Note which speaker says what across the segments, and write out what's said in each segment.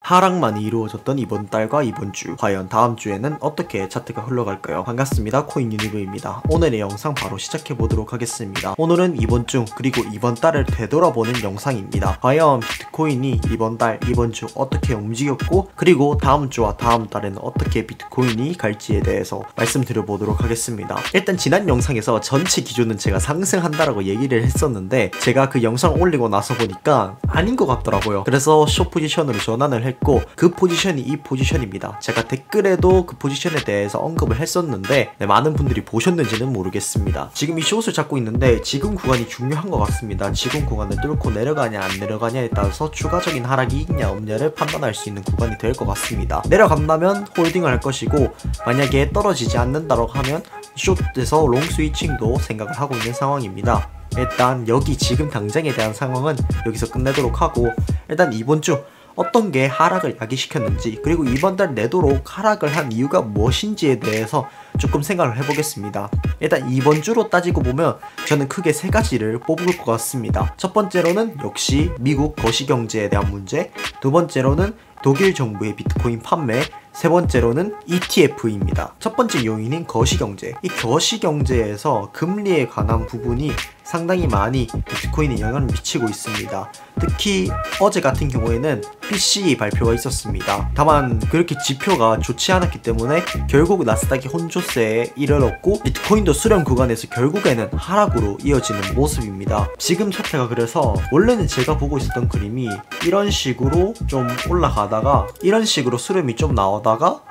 Speaker 1: 하락만이 이루어졌던 이번 달과 이번 주, 과연 다음 주에는 어떻게 차트가 흘러갈까요? 반갑습니다. 코인유니브입니다. 오늘의 영상 바로 시작해보도록 하겠습니다. 오늘은 이번 주 그리고 이번 달을 되돌아보는 영상입니다. 과연 비트코인이 이번 달, 이번 주 어떻게 움직였고, 그리고 다음 주와 다음 달에는 어떻게 비트코인이 갈지에 대해서 말씀드려보도록 하겠습니다. 일단 지난 영상에서 전체 기준은 제가 상승한다라고 얘기를 했었는데, 제가 그 영상 올리고 나서 보니까 아닌 것 같더라고요. 그래서 숏 포지션으로 전환을 했고, 그 포지션이 이 포지션입니다. 제가 댓글에도 그 포지션에 대해서 언급을 했었는데 많은 분들이 보셨는지는 모르겠습니다. 지금 이 숏을 잡고 있는데 지금 구간이 중요한 것 같습니다. 지금 구간을 뚫고 내려가냐 안 내려가냐에 따라서 추가적인 하락이 있냐 없냐를 판단할 수 있는 구간이 될 것 같습니다. 내려간다면 홀딩을 할 것이고, 만약에 떨어지지 않는다고 하면 숏에서 롱 스위칭도 생각을 하고 있는 상황입니다. 일단 여기 지금 당장에 대한 상황은 여기서 끝내도록 하고, 일단 이번 주 어떤 게 하락을 야기시켰는지, 그리고 이번 달 내도록 하락을 한 이유가 무엇인지에 대해서 조금 생각을 해보겠습니다. 일단 이번 주로 따지고 보면 저는 크게 세 가지를 뽑을 것 같습니다. 첫 번째로는 역시 미국 거시경제에 대한 문제, 두 번째로는 독일 정부의 비트코인 판매, 세 번째로는 ETF입니다. 첫 번째 요인인 거시경제. 이 거시경제에서 금리에 관한 부분이 상당히 많이 비트코인에 영향을 미치고 있습니다. 특히 어제 같은 경우에는 PCE 발표가 있었습니다. 다만 그렇게 지표가 좋지 않았기 때문에 결국 나스닥이 혼조세에 이르렀고, 비트코인도 수렴 구간에서 결국에는 하락으로 이어지는 모습입니다. 지금 차트가 그래서 원래는 제가 보고 있었던 그림이 이런 식으로 좀 올라가다가 이런 식으로 수렴이 좀 나오다가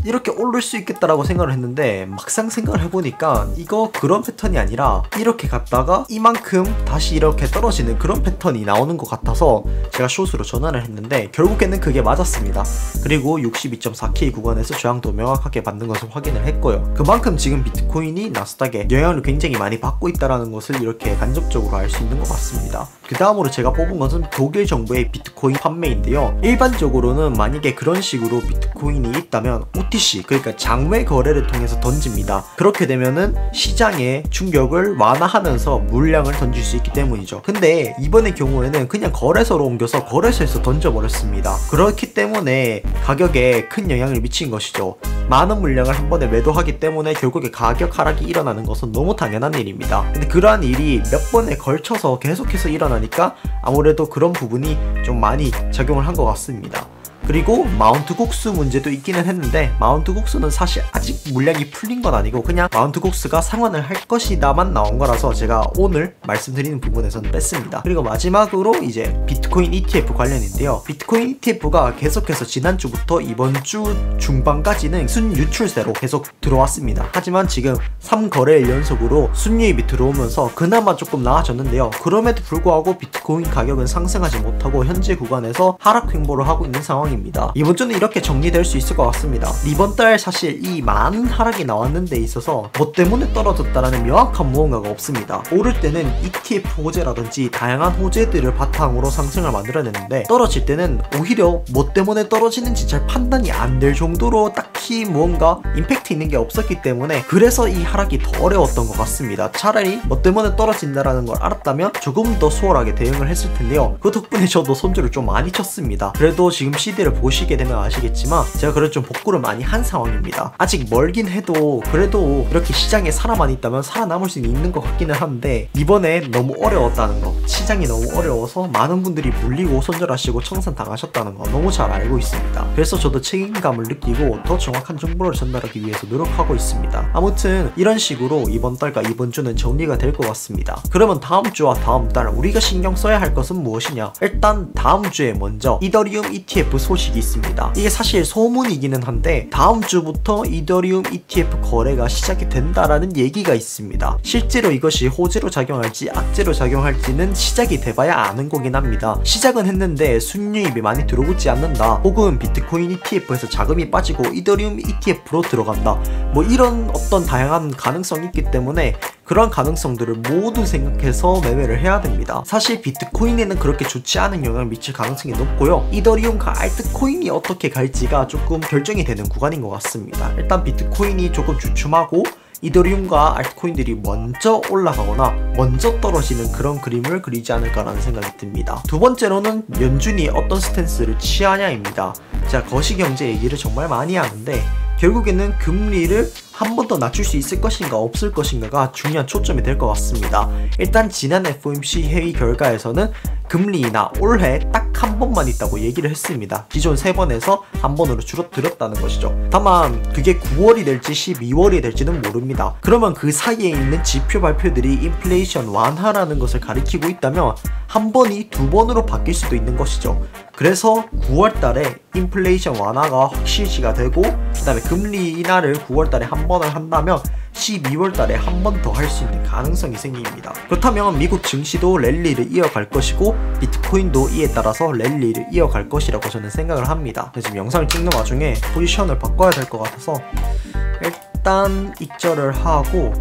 Speaker 1: 이렇게 오를 수 있겠다라고 생각을 했는데, 막상 생각을 해보니까 이거 그런 패턴이 아니라 이렇게 갔다가 이만큼 다시 이렇게 떨어지는 그런 패턴이 나오는 것 같아서 제가 숏으로 전환을 했는데, 결국에는 그게 맞았습니다. 그리고 62.4K 구간에서 저항도 명확하게 받는 것을 확인을 했고요. 그만큼 지금 비트코인이 나스닥에 영향을 굉장히 많이 받고 있다는 것을 이렇게 간접적으로 알 수 있는 것 같습니다. 그 다음으로 제가 뽑은 것은 독일 정부의 비트코인 판매인데요. 일반적으로는 만약에 그런 식으로 비트코인이 있다면 OTC, 그러니까 장외 거래를 통해서 던집니다. 그렇게 되면은 시장에 충격을 완화하면서 물량을 던질 수 있기 때문이죠. 근데 이번의 경우에는 그냥 거래소로 옮겨서 거래소에서 던져버렸습니다. 그렇기 때문에 가격에 큰 영향을 미친 것이죠. 많은 물량을 한 번에 매도하기 때문에 결국에 가격 하락이 일어나는 것은 너무 당연한 일입니다. 근데 그러한 일이 몇 번에 걸쳐서 계속해서 일어나니까 아무래도 그런 부분이 좀 많이 작용을 한 것 같습니다. 그리고 마운트 곡수 문제도 있기는 했는데, 마운트 곡수는 사실 아직 물량이 풀린 건 아니고 그냥 마운트 곡수가 상환을 할 것이다만 나온 거라서 제가 오늘 말씀드리는 부분에서는 뺐습니다. 그리고 마지막으로 이제 비트코인 ETF 관련인데요. 비트코인 ETF가 계속해서 지난주부터 이번 주 중반까지는 순유출세로 계속 들어왔습니다. 하지만 지금 3거래일 연속으로 순유입이 들어오면서 그나마 조금 나아졌는데요. 그럼에도 불구하고 비트코인 가격은 상승하지 못하고 현재 구간에서 하락 횡보를 하고 있는 상황입니다. 이번 주는 이렇게 정리될 수 있을 것 같습니다. 이번 달 사실 이 많은 하락이 나왔는 데 있어서 뭐 때문에 떨어졌다라는 명확한 무언가가 없습니다. 오를 때는 ETF 호재라든지 다양한 호재들을 바탕으로 상승을 만들어내는데, 떨어질 때는 오히려 뭐 때문에 떨어지는지 잘 판단이 안 될 정도로 딱히 무언가 임팩트 있는 게 없었기 때문에 그래서 이 하락이 더 어려웠던 것 같습니다. 차라리 뭐 때문에 떨어진다라는 걸 알았다면 조금 더 수월하게 대응을 했을 텐데요. 그 덕분에 저도 손절을 좀 많이 쳤습니다. 그래도 지금 시대를 보시게 되면 아시겠지만 제가 그래도 좀 복구를 많이 한 상황입니다. 아직 멀긴 해도 그래도 이렇게 시장에 사람만 있다면 살아남을 수 있는 것 같기는 한데, 이번에 너무 어려웠다는 거, 시장이 너무 어려워서 많은 분들이 물리고 손절하시고 청산당하셨다는 거 너무 잘 알고 있습니다. 그래서 저도 책임감을 느끼고 더 정확한 정보를 전달하기 위해서 노력하고 있습니다. 아무튼 이런 식으로 이번 달과 이번 주는 정리가 될 것 같습니다. 그러면 다음 주와 다음 달 우리가 신경 써야 할 것은 무엇이냐? 일단 다음 주에 먼저 이더리움 ETF 소식이 있습니다. 이게 사실 소문이기는 한데 다음 주부터 이더리움 ETF 거래가 시작이 된다라는 얘기가 있습니다. 실제로 이것이 호재로 작용할지 악재로 작용할지는 시작이 돼봐야 아는 거긴 합니다. 시작은 했는데 순유입이 많이 들어오지 않는다, 혹은 비트코인 ETF에서 자금이 빠지고 이더리움 ETF로 들어간다, 뭐 이런 어떤 다양한 가능성이 있기 때문에 그런 가능성들을 모두 생각해서 매매를 해야 됩니다. 사실 비트코인에는 그렇게 좋지 않은 영향을 미칠 가능성이 높고요. 이더리움과 알트코인이 어떻게 갈지가 조금 결정이 되는 구간인 것 같습니다. 일단 비트코인이 조금 주춤하고 이더리움과 알트코인들이 먼저 올라가거나 먼저 떨어지는 그런 그림을 그리지 않을까라는 생각이 듭니다. 두 번째로는 연준이 어떤 스탠스를 취하냐입니다. 제가 거시경제 얘기를 정말 많이 하는데 결국에는 금리를 한 번 더 낮출 수 있을 것인가 없을 것인가가 중요한 초점이 될 것 같습니다. 일단 지난 FOMC 회의 결과에서는 금리 인하 올해 딱 한 번만 있다고 얘기를 했습니다. 기존 3번에서 한 번으로 줄어들었다는 것이죠. 다만 그게 9월이 될지 12월이 될지는 모릅니다. 그러면 그 사이에 있는 지표 발표들이 인플레이션 완화라는 것을 가리키고 있다면 한 번이 2번으로 바뀔 수도 있는 것이죠. 그래서 9월달에 인플레이션 완화가 확실시가 되고 그 다음에 금리 인하를 9월달에 한 번을 한다면 12월달에 한 번 더 할 수 있는 가능성이 생깁니다. 그렇다면 미국 증시도 랠리를 이어갈 것이고 비트코인도 이에 따라서 랠리를 이어갈 것이라고 저는 생각을 합니다. 지금 영상을 찍는 와중에 포지션을 바꿔야 될 것 같아서 일단 익절을 하고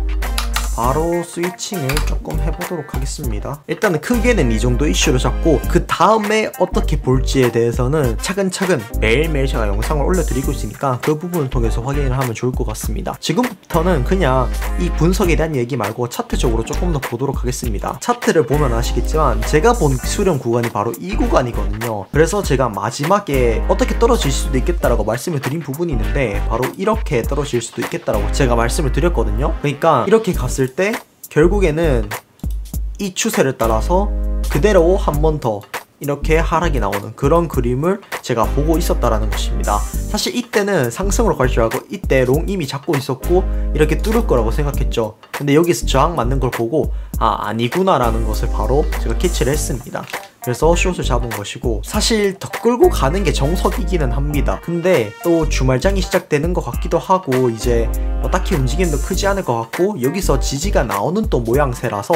Speaker 1: 바로 스위칭을 조금 해보도록 하겠습니다. 일단은 크게는 이 정도 이슈를 잡고 그 다음에 어떻게 볼지에 대해서는 차근차근 매일매일 제가 영상을 올려드리고 있으니까 그 부분을 통해서 확인을 하면 좋을 것 같습니다. 지금부터는 그냥 이 분석에 대한 얘기 말고 차트적으로 조금 더 보도록 하겠습니다. 차트를 보면 아시겠지만 제가 본 수렴 구간이 바로 이 구간이거든요. 그래서 제가 마지막에 어떻게 떨어질 수도 있겠다라고 말씀을 드린 부분이 있는데 바로 이렇게 떨어질 수도 있겠다라고 제가 말씀을 드렸거든요. 그러니까 이렇게 갔을 때 결국에는 이 추세를 따라서 그대로 한 번 더 이렇게 하락이 나오는 그런 그림을 제가 보고 있었다라는 것입니다. 사실 이때는 상승으로 갈 줄 알고 이때 롱 이미 잡고 있었고 이렇게 뚫을 거라고 생각했죠. 근데 여기서 저항 맞는 걸 보고 아니구나 라는 것을 바로 제가 캐치를 했습니다. 그래서 숏을 잡은 것이고 사실 더 끌고 가는 게 정석이기는 합니다. 근데 또 주말장이 시작되는 것 같기도 하고 이제 딱히 움직임도 크지 않을 것 같고 여기서 지지가 나오는 또 모양새라서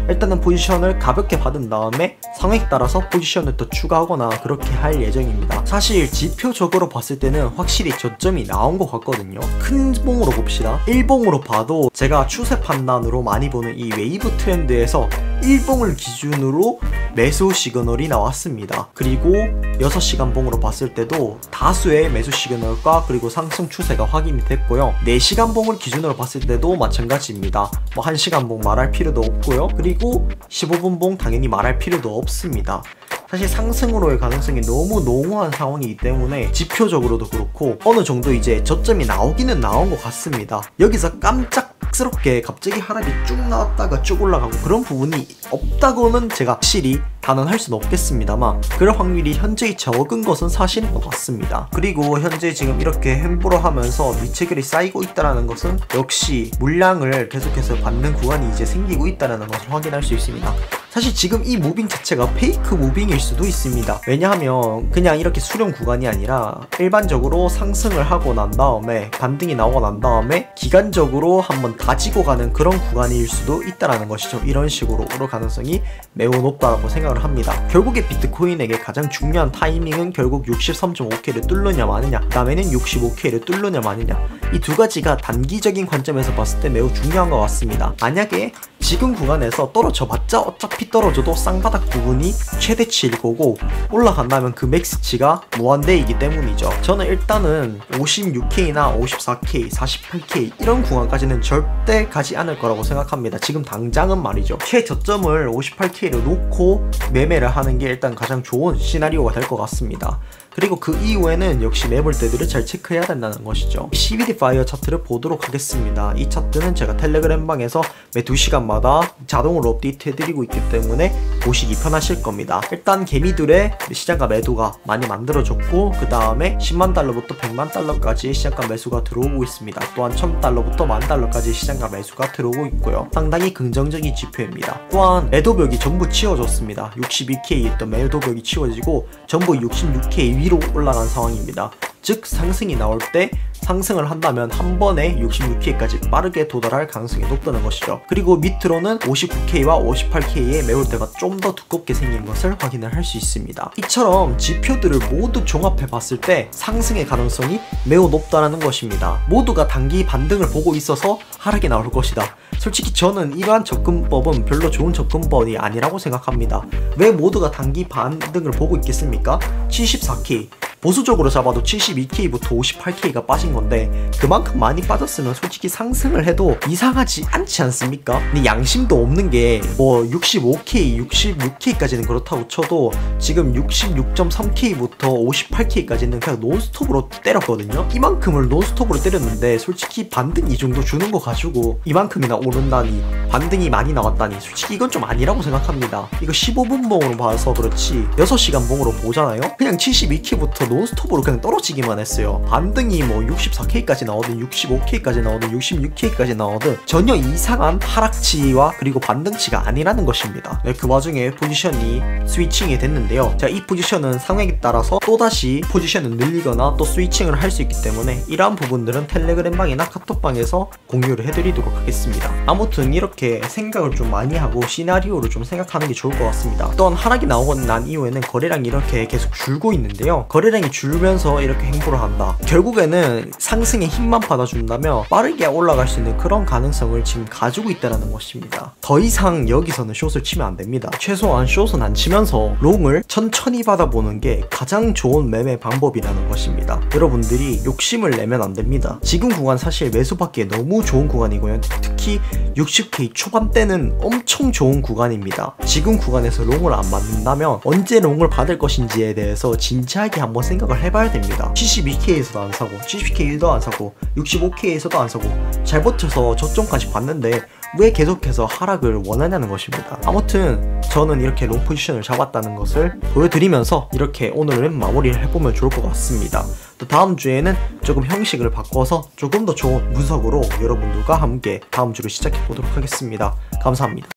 Speaker 1: 일단은 포지션을 가볍게 받은 다음에 상황에 따라서 포지션을 더 추가하거나 그렇게 할 예정입니다. 사실 지표적으로 봤을 때는 확실히 저점이 나온 것 같거든요. 큰 봉으로 봅시다. 1봉으로 봐도 제가 추세 판단으로 많이 보는 이 웨이브 트렌드에서 1봉을 기준으로 매수 시그널이 나왔습니다. 그리고 6시간 봉으로 봤을 때도 다수의 매수 시그널과 그리고 상승 추세가 확인이 됐고요. 4시간 봉을 기준으로 봤을 때도 마찬가지입니다. 1시간 봉 말할 필요도 없고요. 그리고 15분 봉 당연히 말할 필요도 없습니다. 사실 상승으로의 가능성이 너무 농후한 상황이기 때문에 지표적으로도 그렇고 어느 정도 이제 저점이 나오기는 나온 것 같습니다. 여기서 깜짝스럽게 갑자기 하락이 쭉 나왔다가 쭉 올라가고 그런 부분이 없다고는 제가 확실히 단언할 수는 없겠습니다만 그럴 확률이 현재 적은 것은 사실인 것 같습니다. 그리고 현재 지금 이렇게 횡보를 하면서 미체결이 쌓이고 있다는 것은 역시 물량을 계속해서 받는 구간이 이제 생기고 있다는 것을 확인할 수 있습니다. 사실 지금 이 무빙 자체가 페이크 무빙일 수도 있습니다. 왜냐하면 그냥 이렇게 수렴 구간이 아니라 일반적으로 상승을 하고 난 다음에 반등이 나오고 난 다음에 기간적으로 한번 다지고 가는 그런 구간일 수도 있다는 것이죠. 이런 식으로 오를 가능성이 매우 높다고 생각을 합니다. 결국에 비트코인에게 가장 중요한 타이밍은 결국 63.5K를 뚫느냐 마느냐, 그 다음에는 65K를 뚫느냐 마느냐, 이 두 가지가 단기적인 관점에서 봤을 때 매우 중요한 것 같습니다. 만약에 지금 구간에서 떨어져봤자 어차피 떨어져도 쌍바닥 부분이 최대치일 거고 올라간다면 그 맥스치가 무한대이기 때문이죠. 저는 일단은 56K나 54K, 48K 이런 구간까지는 절대 가지 않을 거라고 생각합니다. 지금 당장은 말이죠. 최저점을 58K를 놓고 매매를 하는 게 일단 가장 좋은 시나리오가 될 것 같습니다. 그리고 그 이후에는 역시 매볼 때들을 잘 체크해야 된다는 것이죠. CBD 파이어 차트를 보도록 하겠습니다. 이 차트는 제가 텔레그램 방에서 매 2시간마다 자동으로 업데이트 해드리고 있기 때문에 보시기 편하실 겁니다. 일단 개미들의 시장가 매도가 많이 만들어졌고 그 다음에 10만 달러부터 100만 달러까지의 시장가 매수가 들어오고 있습니다. 또한 1000달러부터 10,000달러까지의 시장가 매수가 들어오고 있고요. 상당히 긍정적인 지표입니다. 또한 매도벽이 전부 치워졌습니다. 62K 있던 매도벽이 치워지고 전부 66K 위로 올라간 상황입니다. 즉 상승이 나올 때 상승을 한다면 한 번에 66K까지 빠르게 도달할 가능성이 높다는 것이죠. 그리고 밑으로는 59K와 58K의 매물대가 좀 더 두껍게 생긴 것을 확인을 할 수 있습니다. 이처럼 지표들을 모두 종합해 봤을 때 상승의 가능성이 매우 높다는 것입니다. 모두가 단기 반등을 보고 있어서 하락이 나올 것이다. 솔직히 저는 이러한 접근법은 별로 좋은 접근법이 아니라고 생각합니다. 왜 모두가 단기 반등을 보고 있겠습니까? 74K 보수적으로 잡아도 72K부터 58K가 빠진 건데 그만큼 많이 빠졌으면 솔직히 상승을 해도 이상하지 않지 않습니까? 근데 양심도 없는 게 뭐 65K, 66K까지는 그렇다고 쳐도 지금 66.3K부터 58K까지는 그냥 논스톱으로 때렸거든요. 이만큼을 논스톱으로 때렸는데 솔직히 반등 이 정도 주는 거 가지고 이만큼이나 오른다니, 반등이 많이 나왔다니 솔직히 이건 좀 아니라고 생각합니다. 이거 15분 봉으로 봐서 그렇지 6시간 봉으로 보잖아요? 그냥 72K부터 논스톱으로 그냥 떨어지기만 했어요. 반등이 뭐 64K까지 나오든 65K까지 나오든 66K까지 나오든 전혀 이상한 하락치와 그리고 반등치가 아니라는 것입니다. 네, 그 와중에 포지션이 스위칭이 됐는데요. 자, 이 포지션은 상황에 따라서 또다시 포지션을 늘리거나 또 스위칭을 할 수 있기 때문에 이러한 부분들은 텔레그램방이나 카톡방에서 공유를 해드리도록 하겠습니다. 아무튼 이렇게 생각을 좀 많이 하고 시나리오를 좀 생각하는 게 좋을 것 같습니다. 또한 하락이 나오고 난 이후에는 거래량이 이렇게 계속 줄고 있는데요. 거래량이 줄면서 이렇게 행보를 한다. 결국에는 상승의 힘만 받아준다면 빠르게 올라갈 수 있는 그런 가능성을 지금 가지고 있다는 것입니다. 더 이상 여기서는 숏을 치면 안 됩니다. 최소한 숏은 안 치면서 롱을 천천히 받아보는 게 가장 좋은 매매 방법이라는 것입니다. 여러분들이 욕심을 내면 안 됩니다. 지금 구간 사실 매수받기에 너무 좋은 구간이고요. 특히 60K 초반대는 엄청 좋은 구간입니다. 지금 구간에서 롱을 안 받는다면 언제 롱을 받을 것인지에 대해서 진지하게 한번 생각을 해봐야 됩니다. 72K에서도 안 사고 70K1도 안 사고 65K에서도 안 사고 잘 버텨서 저점까지 봤는데 왜 계속해서 하락을 원하냐는 것입니다. 아무튼 저는 이렇게 롱 포지션을 잡았다는 것을 보여드리면서 이렇게 오늘은 마무리를 해보면 좋을 것 같습니다. 또 다음 주에는 조금 형식을 바꿔서 조금 더 좋은 분석으로 여러분들과 함께 다음 주를 시작해 보도록 하겠습니다. 감사합니다.